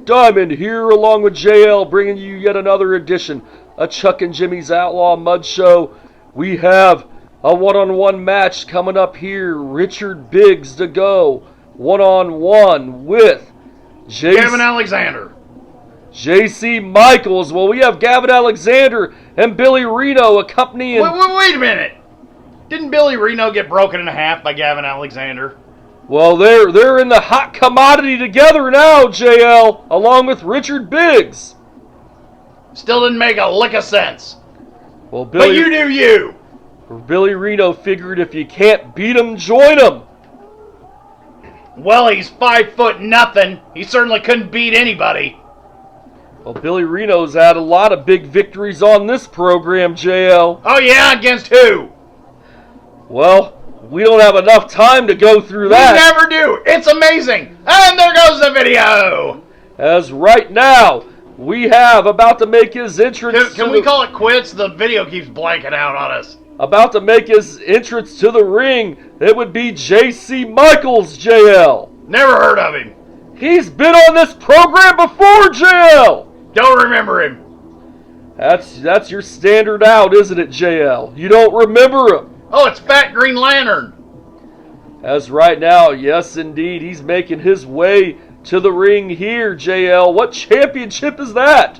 Diamond here along with JL, bringing you yet another edition of Chuck and Jimmy's Outlaw Mudshow. We have a one-on-one match coming up here. Richard Biggs to go one-on-one with Gavin Alexander. JC Michaels. Well, we have Gavin Alexander and Billy Reno accompanying... Wait a minute. Didn't Billy Reno get broken in half by Gavin Alexander? Well, they're in the hot commodity together now, JL, along with Richard Biggs. Still didn't make a lick of sense. Well, Billy, but you do you. Billy Reno figured if you can't beat him, join him. Well, he's 5'0". He certainly couldn't beat anybody. Well, Billy Reno's had a lot of big victories on this program, JL. Oh, yeah? Against who? Well, we don't have enough time to go through that. We never do. It's amazing. And there goes the video. As right now, we have about to make his entrance. Can we call it quits? The video keeps blanking out on us. About to make his entrance to the ring, it would be JC Michaels, JL. Never heard of him. He's been on this program before, JL. Don't remember him. That's your standard out, isn't it, JL? You don't remember him. Oh, it's Fat Green Lantern. As right now, yes indeed, he's making his way to the ring here, JL. What championship is that?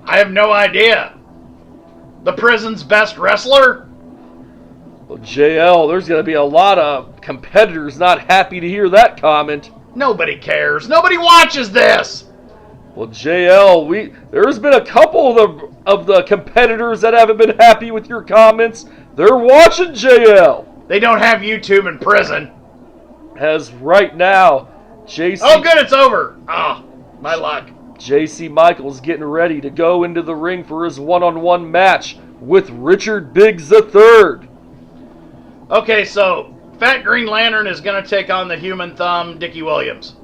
I have no idea. The prison's best wrestler? Well, JL, there's going to be a lot of competitors not happy to hear that comment. Nobody cares. Nobody watches this. Well, JL, there's been a couple of the competitors that haven't been happy with your comments. They're watching, JL. They don't have YouTube in prison. As right now, JC... Oh, good, it's over. Oh, my luck. JC Michaels getting ready to go into the ring for his one-on-one match with Richard Biggs III. Okay, so Fat Green Lantern is going to take on the Human Thumb, Dickie Williams.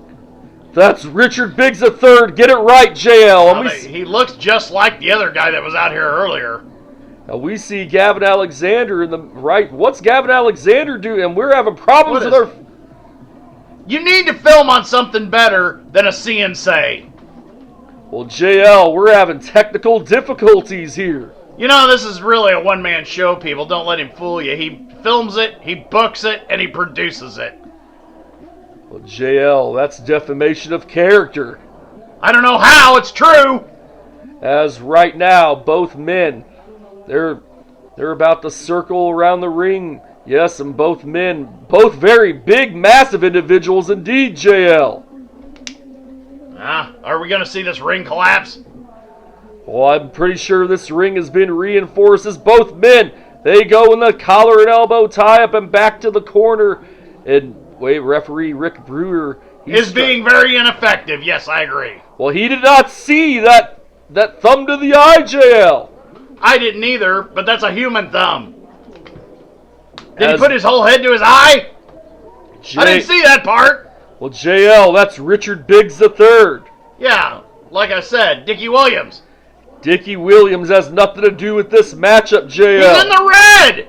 That's Richard Biggs III. Get it right, JL. He looks just like the other guy that was out here earlier. Now we see Gavin Alexander in the right. What's Gavin Alexander doing? And we're having problems with our... You need to film on something better than a CNC. Well, JL, we're having technical difficulties here. You know, this is really a one-man show, people. Don't let him fool you. He films it, he books it, and he produces it. Well, JL, that's defamation of character. I don't know how, it's true. As right now, both men, they're about to circle around the ring. Yes, and both men, both very big, massive individuals indeed, JL. Are we going to see this ring collapse? Well, I'm pretty sure this ring has been reinforced as both men, they go in the collar and elbow tie-up and back to the corner. And referee Rick Brewer is being very ineffective. Yes, I agree. Well, he did not see that thumb to the eye, JL. I didn't either, but that's a human thumb. Did he put his whole head to his eye? I didn't see that part. Well, JL, that's Richard Biggs III. Yeah, like I said, Dickie Williams. Dickie Williams has nothing to do with this matchup, JL. He's in the red!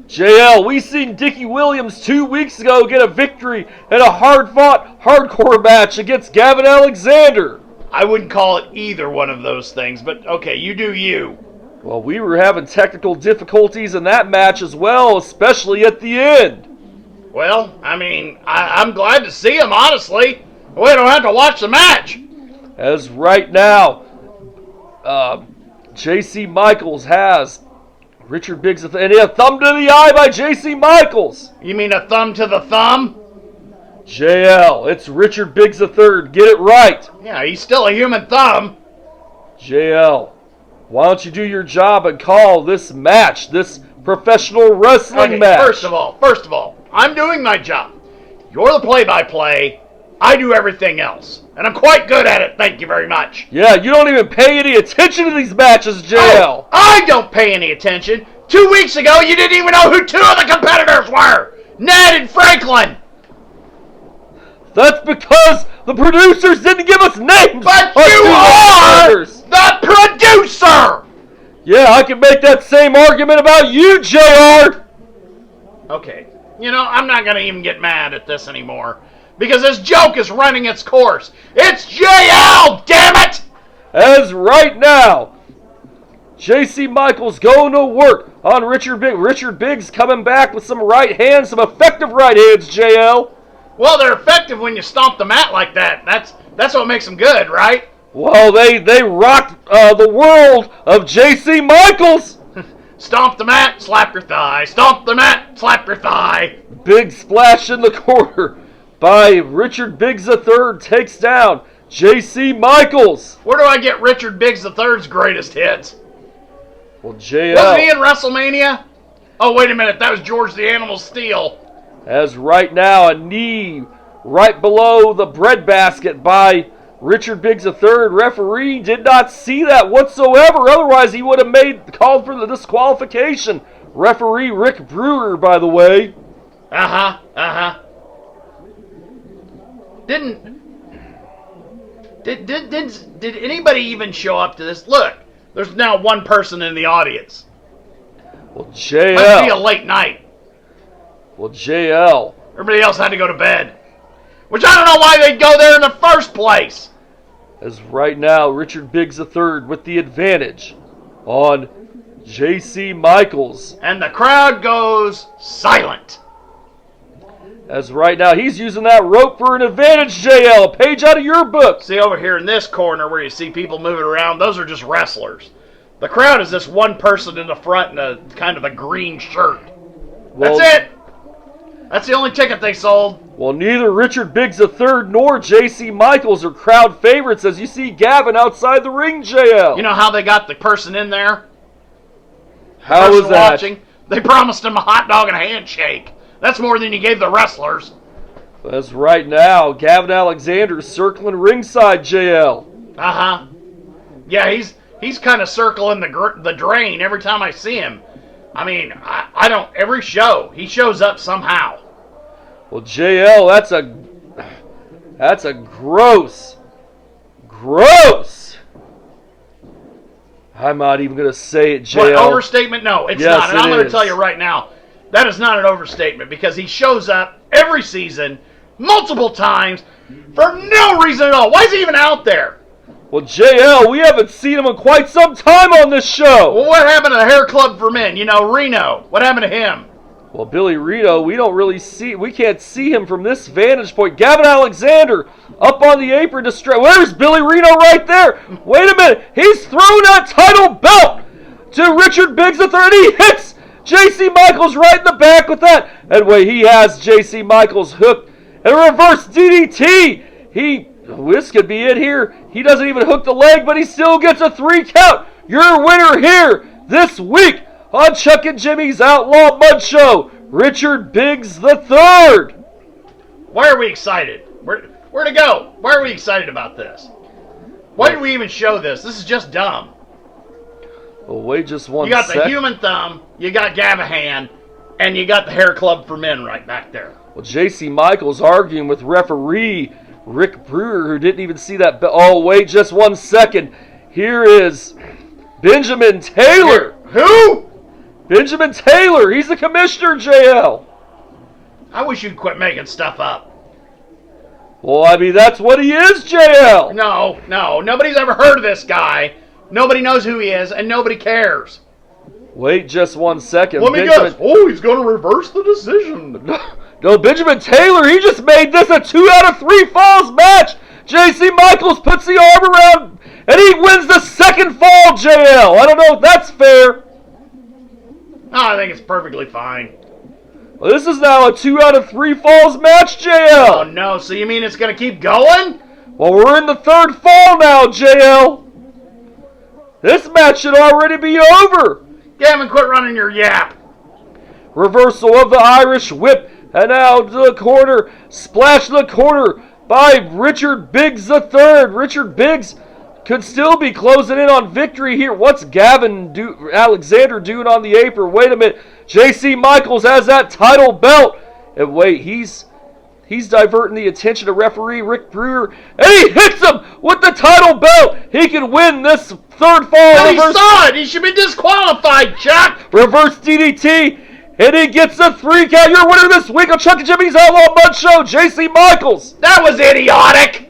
JL, we seen Dickie Williams 2 weeks ago get a victory in a hard-fought, hardcore match against Gavin Alexander. I wouldn't call it either one of those things, but okay, you do you. Well, we were having technical difficulties in that match as well, especially at the end. Well, I mean, I'm glad to see him, honestly. We don't have to watch the match. As right now, JC Michaels has Richard Biggs, and a thumb to the eye by JC Michaels. You mean a thumb to the thumb? JL, it's Richard Biggs III. Get it right. Yeah, he's still a human thumb. JL, why don't you do your job and call this match, this professional wrestling match? First of all, I'm doing my job. You're the play-by-play. I do everything else. And I'm quite good at it, thank you very much. Yeah, you don't even pay any attention to these matches, JL. Oh, I don't pay any attention. 2 weeks ago, you didn't even know who two of the competitors were. Ned and Franklin. That's because the producers didn't give us names. But you are the producer. Yeah, I can make that same argument about you, JR. Okay, you know, I'm not going to even get mad at this anymore. Because this joke is running its course. It's JL, damn it! As right now, J.C. Michaels going to work on Richard Biggs. Richard Biggs coming back with some right hands, some effective right hands, JL. Well, they're effective when you stomp the mat like that. That's what makes them good, right? Well, they rocked the world of J.C. Michaels. Stomp the mat, slap your thigh. Stomp the mat, slap your thigh. Big splash in the corner by Richard Biggs III takes down J.C. Michaels. Where do I get Richard Biggs III's greatest hits? Well, JL. Wasn't he in WrestleMania? Oh, wait a minute. That was George the Animal Steel. As right now, a knee right below the breadbasket by Richard Biggs III. Referee did not see that whatsoever. Otherwise, he would have called for the disqualification. Referee Rick Brewer, by the way. Did anybody even show up to this? Look, there's now one person in the audience. Well, JL. Must be a late night. Well, JL. Everybody else had to go to bed. Which I don't know why they'd go there in the first place. As right now, Richard Biggs III with the advantage on J.C. Michaels. And the crowd goes silent. As right now, he's using that rope for an advantage, JL. A page out of your book. See over here in this corner where you see people moving around, those are just wrestlers. The crowd is this one person in the front in a kind of a green shirt. That's it. That's the only ticket they sold. Well, neither Richard Biggs III nor J.C. Michaels are crowd favorites as you see Gavin outside the ring, JL. You know how they got the person in there? How was that? Watching, they promised him a hot dog and a handshake. That's more than you gave the wrestlers. That's right now. Gavin Alexander circling ringside, JL. Yeah, he's kind of circling the drain every time I see him. I mean, I don't, every show, he shows up somehow. Well, JL, that's a gross. I'm not even going to say it, JL. What, overstatement? No, it's yes, not. And I'm going to tell you right now, that is not an overstatement because he shows up every season, multiple times, for no reason at all. Why is he even out there? Well, JL, we haven't seen him in quite some time on this show. Well, what happened to the Hair Club for Men? You know, Reno. What happened to him? Well, Billy Reno, we can't see him from this vantage point. Gavin Alexander up on the apron to stretch. Where's Billy Reno right there? Wait a minute. He's throwing that title belt to Richard Biggs III. He hits J.C. Michaels right in the back with that. And wait, he has J.C. Michaels hooked. And a reverse DDT. This could be it here. He doesn't even hook the leg, but he still gets a 3 count. Your winner here this week on Chuck and Jimmy's Outlaw Mudshow, Richard Biggs III. Why are we excited? Where to go? Why are we excited about this? Why did we even show this? This is just dumb. Well, wait just one second. You got sec. the human thumb, you got Gavahan, and you got the Hair Club for Men right back there. Well, J.C. Michaels arguing with referee Rick Brewer, who didn't even see that. Oh, wait just one second. Here is Benjamin Taylor. Who? Benjamin Taylor. He's the commissioner, JL. I wish you'd quit making stuff up. Well, I mean, that's what he is, JL. No. Nobody's ever heard of this guy. Nobody knows who he is, and nobody cares. Wait just one second. Let me guess. Oh, he's going to reverse the decision. No, Benjamin Taylor, he just made this a 2 out of 3 falls match. J.C. Michaels puts the arm around, and he wins the second fall, JL. I don't know if that's fair. No, I think it's perfectly fine. Well, this is now a 2 out of 3 falls match, JL. Oh, no. So you mean it's going to keep going? Well, we're in the 3rd fall now, JL. This match should already be over. Gavin, quit running your yap. Reversal of the Irish whip. And now to the corner. Splash to the corner by Richard Biggs III. Richard Biggs could still be closing in on victory here. What's Gavin Alexander doing on the apron? Wait a minute. J.C. Michaels has that title belt. And wait, he's diverting the attention of referee Rick Brewer. And he hits him with the title belt. He can win this 3rd fall. But he saw it. He should be disqualified, Chuck. Reverse DDT. And he gets a 3 count. Your winner this week on Chuck and Jimmy's Outlaw Mudshow, JC Michaels. That was idiotic.